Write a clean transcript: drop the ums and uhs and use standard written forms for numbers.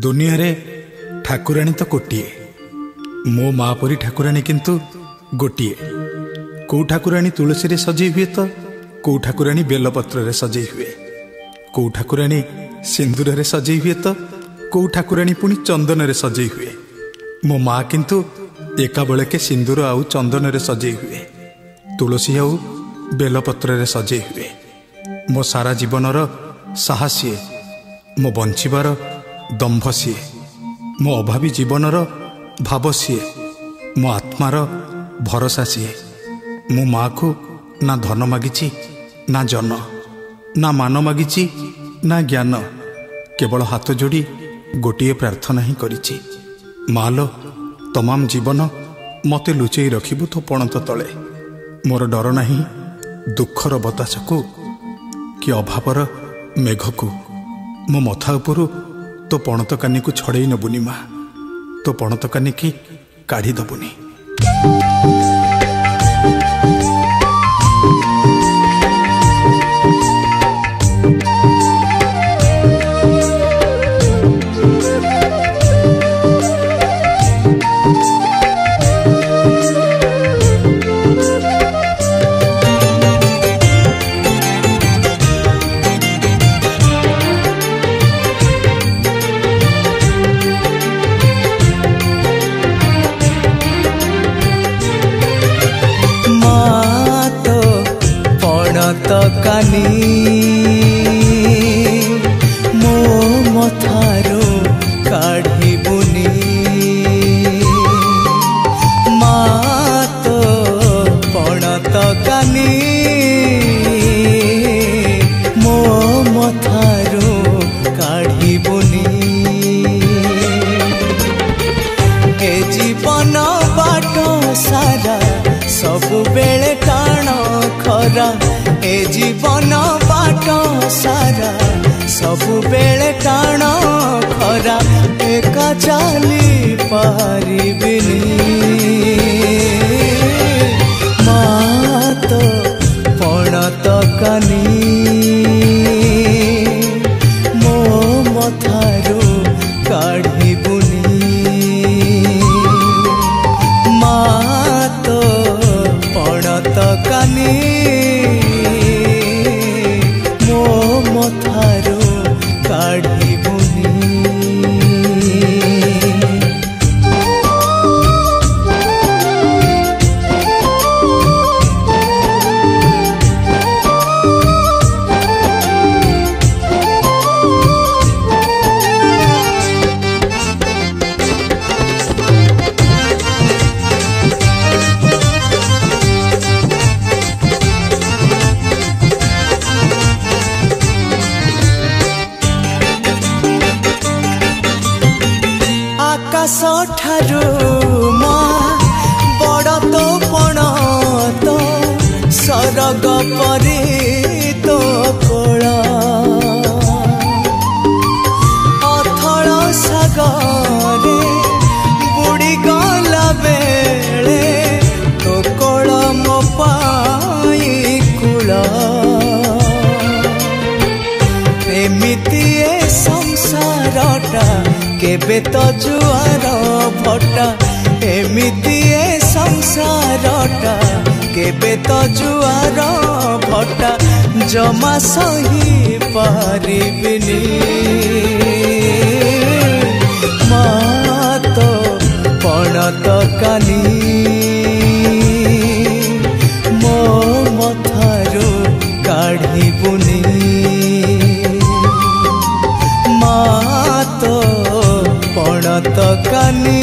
दुनिया रे ठाकुराणी तो कोटिए, मो माँ परी ठाकुराणी किंतु गोटिए। कौ ठाकुराणी तुलसी रे सजई हुए तो कौ ठाकुराणी बेलपत्र रे सजई हुए, कौ ठाकुराणी सिंदूर रे सजई हुए तो कौ ठाकुराणी पुणी चंदन रे सजई हुए। मो माँ किंतु एका बेले के सिंदूर आउ चंदन रे सजई हुए, तुलसी आउ बेलपत्र रे सजई हुए। मो सारा जीवनर साहसी, मो बंचिबार दंभ सीए, मो अभावी जीवनर भाव सीए, मो आत्मार भरोसा सीए। मो माँ को ना धन मागिची ना जन, ना मान मागिची ना ज्ञान, केवल हाथ जोड़ी गोटिए प्रार्थना ही करिची, मालो तमाम जीवन मते लुचेई रखिबु तो पणत तले। मोर डर नहीं दुखर बतास को कि अभावर मेघ को, मो मथा उपरु तो पणत कानी को छड़े नबुनी माँ, तो पणत कानी की काढ़ी दबुनी। कानी मो मथारो काढ़ी बुनी, माँ तो पणत कानी मो मथारो काढ़ी बुनी। ए जीवन बाट सारा सबु बेले टाण खरा, ए जीवन बाट सारा सबु बेले टाण खरा, एका चाली पारिबिनी। माँ तो पणत कानी मो मथारो काढ़ी बुनी, माँ तो पणत कानी मथारो काढ़ी बुनी। आकाश ठारू माँ बड़ तो पण तो सरग परी तो कोल, अथल सागरे बुड़ी गला बेले तो कोल मो पाई कूल। एमिति ए संसारटा केबे तो जुआर भटा, एमिति ए संसारटा केबे तो जुआर भटा, जमा सही पारिबिनी। माँ तो पणत कानी मो मथारो काढ़ी बुनी, माँ तो पणत कानी